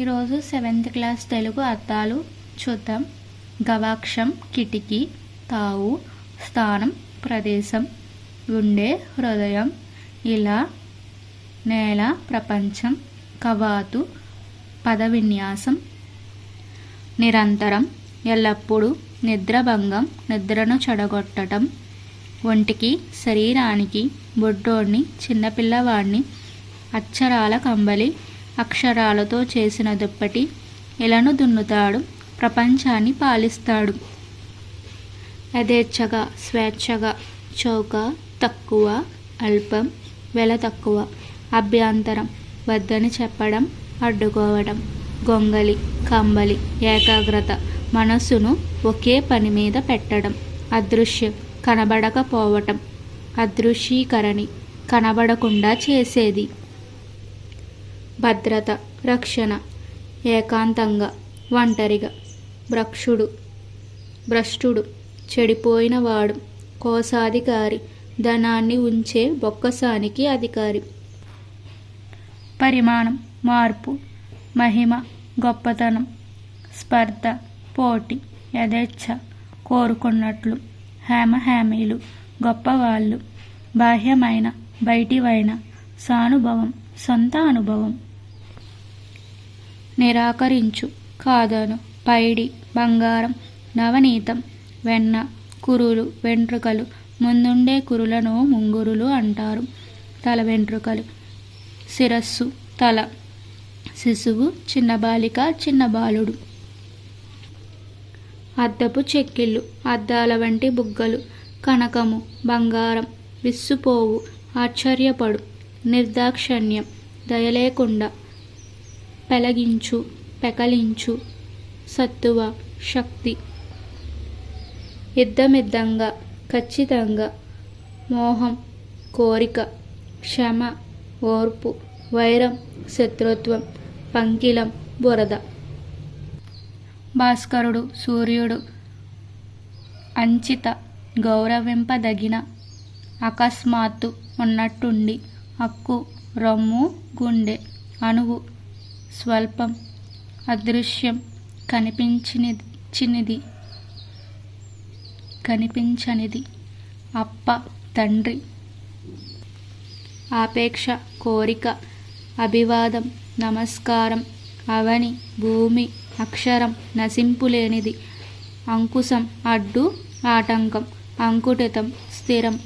ఈరోజు 7th class Telugu అర్థాలు చూద్దాం. గవాక్షం కిటికీ, తావు స్థానం ప్రదేశం, గుండె హృదయం, ఇలా నేల ప్రపంచం, కవాతు పద విన్యాసం, నిరంతరం ఎల్లప్పుడూ, నిద్రభంగం నిద్రను చెడగొట్టడం, ఒంటికి శరీరానికి, బొడ్డోడిని చిన్నపిల్లవాడిని, అక్షరాల కంబలి అక్షరాలతో చేసిన దుప్పటి, ఇలను దున్నుతాడు, ప్రపంచాన్ని పాలిస్తాడు. యథేచ్ఛగా స్వేచ్ఛగా, చౌక తక్కువ, అల్పం వెల తక్కువ, అభ్యంతరం వద్దని చెప్పడం, అడ్డుకోవడం, గొంగలి కంబలి ఏకాగ్రత మనస్సును ఒకే పని మీద పెట్టడం, అదృశ్యం కనబడకపోవటం, అదృశ్యీకరణి కనబడకుండా చేసేది, భద్రత రక్షణ ఏకాంతంగా ఒంటరిగా, భ్రష్టుడు చెడిపోయినవాడు, కోశాధికారి ధనాన్ని ఉంచే బొక్కసానికి అధికారి, పరిమాణం మార్పు, మహిమ గొప్పతనం, స్పర్ధ పోటీ, యథేచ్ఛ కోరుకున్నట్లు, హేమహేమీలు గొప్పవాళ్ళు, బాహ్యమైన బయటివైన, సానుభవం సొంత అనుభవం, నిరాకరించు కాదను, పైడి బంగారం, నవనీతం వెన్న, కురులు వెంట్రుకలు, ముందుండే కురులను ముంగురులు అంటారు, తల వెంట్రుకలు, శిరస్సు తల, శిశువు చిన్న బాలిక చిన్న బాలుడు, అద్దపు చెక్కిళ్ళు అద్దాల వంటి బుగ్గలు, కనకము బంగారం, విస్సుపోవు ఆశ్చర్యపడు, నిర్దాక్షణ్యం దయలేకుండా, పెలగించు పెకలించు, సత్తువ శక్తి, యుద్ధమిద్దంగా ఖచ్చితంగా, మోహం కోరిక, క్షమ ఓర్పు, వైరం శత్రుత్వం, పంకిలం బురద, భాస్కరుడు సూర్యుడు, అంచిత గౌరవింపదగిన, అకస్మాత్తు ఉన్నట్టుండి, హక్కు రొమ్ము గుండె, అణువు స్వల్పం, అదృశ్యం కనిపించనిది, అప్ప తండ్రి, ఆపేక్ష కోరిక, అభివాదం నమస్కారం, అవని భూమి, అక్షరం నశింపులేనిది, అంకుశం అడ్డు ఆటంకం, అంకుటితం స్థిరం,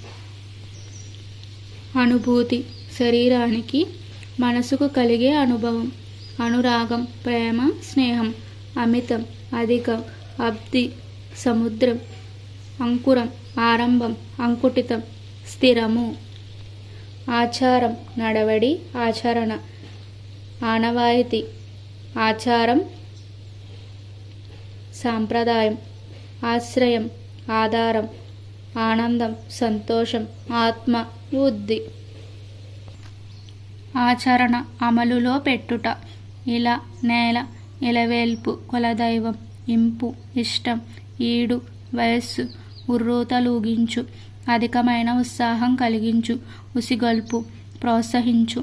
అనుభూతి శరీరానికి మనసుకు కలిగే అనుభవం, అనురాగం ప్రేమ స్నేహం, అమితం అధికం, అబ్ది సముద్రం, అంకురం ఆరంభం, అంకుటితం స్థిరము, ఆచారం నడవడి ఆచరణ, ఆనవాయితీ ఆచారం సాంప్రదాయం, ఆశ్రయం ఆధారం, ఆనందం సంతోషం, ఆత్మ బుద్ధి, ఆచరణ అమలులో పెట్టుట, ఇలా నేల ఇలవేల్పు కులదైవం, ఇంపు ఇష్టం, ఈడు వయస్సు, ఉర్రూతలూగించు అధికమైన ఉత్సాహం కలిగించు, ఉసిగొల్పు ప్రోత్సహించు,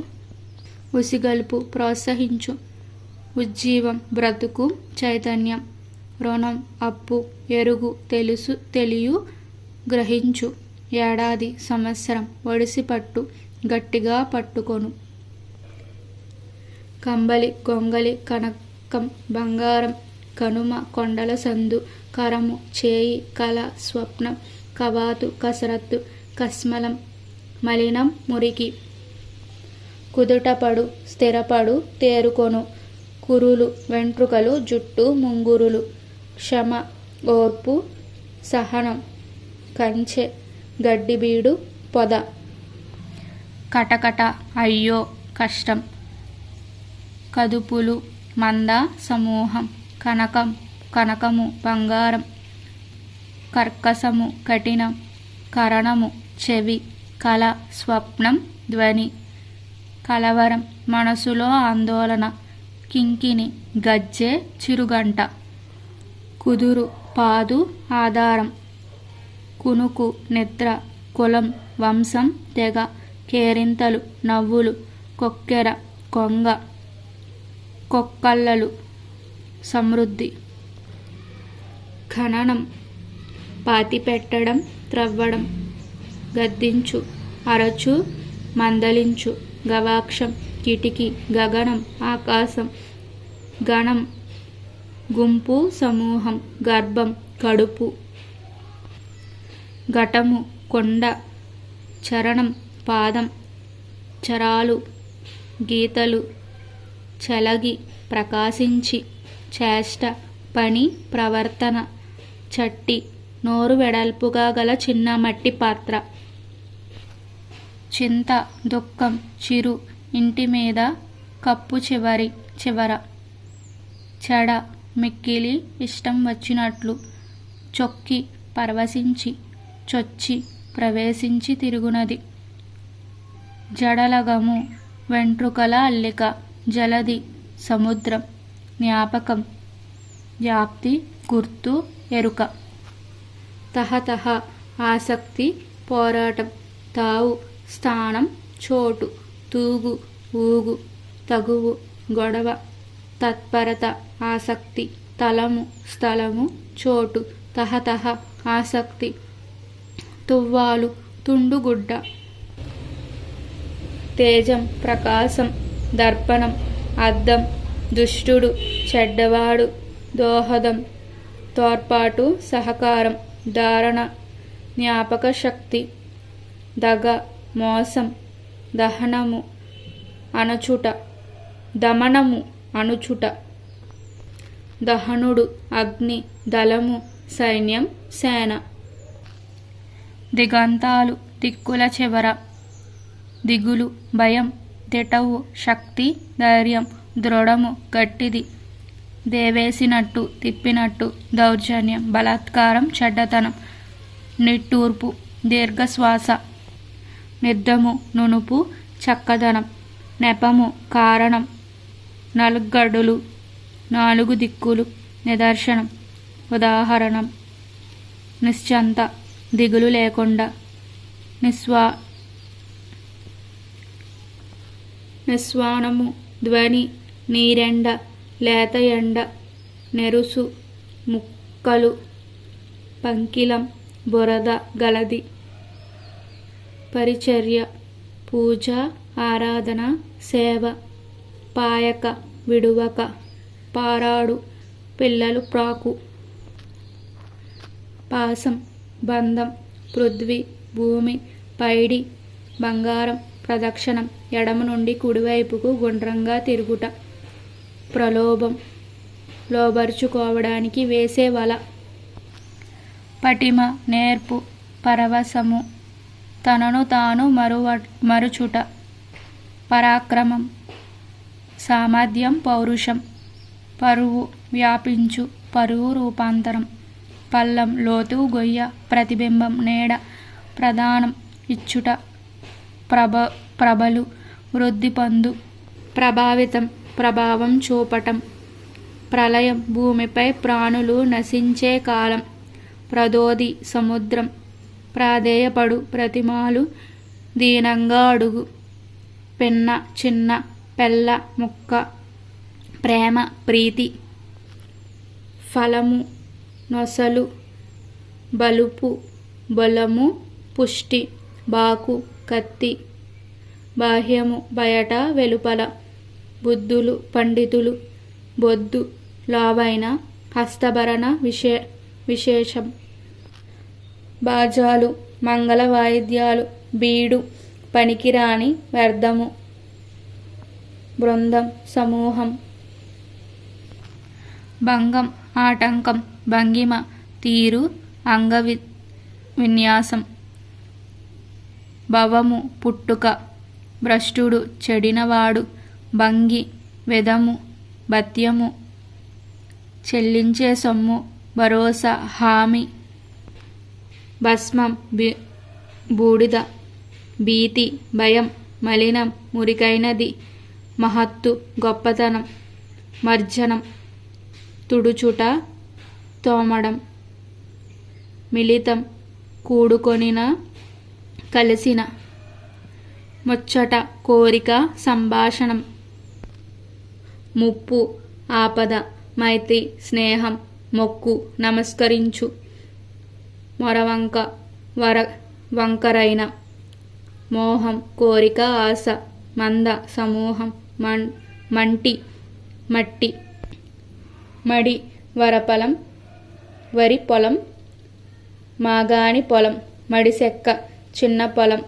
ఉజ్జీవం బ్రతుకు చైతన్యం, రుణం అప్పు, ఎరుగు తెలుసు తెలియు గ్రహించు, ఏడాది సంవత్సరం, ఒడిసిపట్టు గట్టిగా పట్టుకొను, కంబలి గొంగలి కనకం బంగారం, కనుమ కొండల సందు, కరము చేయి కళ స్వప్నం, కవాతు కసరత్తు, కస్మలం మలినం మురికి, కుదుటపడు స్థిరపడు తేరుకొను, కురులు వెంట్రుకలు జుట్టు ముంగురులు, క్షమ ఓర్పు సహనం, కంచె గడ్డిబీడు పొద, కటకట అయ్యో కష్టం, కదుపులు మంద సమూహం, కనకము బంగారం, కర్కసము కఠినం, కరణము చెవి, కల స్వప్నం ధ్వని, కలవరం మనసులో ఆందోళన, కింకిని గజ్జె చిరుగంట, కుదురు పాదు ఆధారం, కునుకు నిద్ర, కులం వంశం తెగ, కేరింతలు నవ్వులు, కొక్కెర కొంగ, కొక్కల్లలు సమృద్ధి. ఖననం పాతిపెట్టడం, త్రవ్వడం. గద్దించు, అరచు, మందలించు. గవాక్షం కిటికీ, గగనం ఆకాశం. గణం గుంపు, సమూహం. గర్భం కడుపు. ఘటము కొండ. చరణం పాదం. చరాలు గీతలు. చలగి ప్రకాశించి. చేష్ట పని, ప్రవర్తన. చట్టి నోరు వెడల్పుగా గల చిన్న మట్టి పాత్ర. చింత దుఃఖం. చిరు ఇంటి మీద, కప్పు చివర. చెడ మిక్కిలి ఇష్టం వచ్చినట్లు. చొక్కి పరవశించి. చొచ్చి ప్రవేశించి తిరుగునది. జడలగము వెంట్రుకల అల్లిక. జలది సముద్రం. జ్ఞాపకం వ్యాప్తి, గుర్తు, ఎరుక. తహతహ ఆసక్తి, పోరాటం. తావు స్థానం, చోటు. తూగు ఊగు. తగువు గొడవ. తత్పరత ఆసక్తి. తలము స్థలము, చోటు. తహతహ ఆసక్తి. తువ్వాలు తుండుగుడ్డ. తేజం ప్రకాశం. దర్పణం అద్దం. దుష్టుడు చెడ్డవాడు. దోహదం తోడ్పాటు, సహకారం. ధారణ జ్ఞాపక శక్తి. దగ మోసం. దహనము అణచుట. దమనము అణుచుట. దహనుడు అగ్ని. దళము సైన్యం, సేన. దిగంతాలు దిక్కుల చివర. దిగులు భయం. దిటవు శక్తి, ధైర్యం. దృఢము గట్టిది. దేవేసినట్టు, తిప్పినట్టు. దౌర్జన్యం బలాత్కారం, చెడ్డతనం. నిట్టూర్పు దీర్ఘశ్వాస. నిర్ధము నునుపు, చక్కదనం. నెపము కారణం. నలుగడులు నాలుగు దిక్కులు. నిదర్శనం ఉదాహరణం. నిశ్చంత దిగులు లేకుండా. నిస్వానము ధ్వని. నీరెండ లేత ఎండ. నెరుసు ముక్కలు. పంకిలం బురద గలది. పరిచర్య పూజ, ఆరాధన, సేవ. పాయక విడువక. పారాడు పిల్లలు ప్రాకు. పాసం బంధం. పృథ్వీ భూమి. పైడి బంగారం. ప్రదక్షిణం ఎడమ నుండి కుడివైపుకు గుండ్రంగా తిరుగుట. ప్రలోభం లోబరుచుకోవడానికి వేసే వల. పటిమ నేర్పు. పరవశము తనను తాను మరుచుట. పరాక్రమం సామర్థ్యం, పౌరుషం. పరువు వ్యాపించు. పరువు రూపాంతరం. పల్లం లోతు, గొయ్య. ప్రతిబింబం నీడ. ప్రధానం ఇచ్చుట. ప్రబలు వృద్ధి పొందు. ప్రభావితం ప్రభావం చూపటం. ప్రళయం భూమిపై ప్రాణులు నశించే కాలం. ప్రదోది సముద్రం. ప్రాధేయపడు. ప్రతిమాలు దీనంగా అడుగు. పెన్న చిన్న. పెళ్ళ ముక్క. ప్రేమ ప్రీతి. ఫలము నొసలు. బలుపు బలము. పుష్టి. బాకు కత్తి. బాహ్యము బయట, వెలుపల. బుద్ధులు పండితులు. బొద్దు లావైన. హస్తభరణ విశేషం. బాజాలు మంగళ వాయిద్యాలు. బీడు పనికిరాని, వ్యర్థము. బృందం సమూహం. భంగం ఆటంకం. భంగిమ తీరు, విన్యాసం. భవము పుట్టుక. భ్రష్టుడు చెడినవాడు. భంగి వెదము, భత్యము. చెల్లించే సొమ్ము. భరోసా హామీ. భస్మం బూడిద. భీతి భయం. మలినం మురికైనది. మహత్తు గొప్పతనం. మర్జనం తుడుచుట, తోమడం. మిళితం కూడుకొనిన, కలిసిన. ముచ్చట కోరిక, సంభాషణం. ముప్పు ఆపద మైత్రి స్నేహం మొక్కు నమస్కరించు మొరవంక వంకరైన మోహం కోరిక ఆశ మంద సమూహం మంటి మట్టి మడి వరపొలం వరి పొలం మాగాణి పొలం మడిసెక్క చిన్న పొలం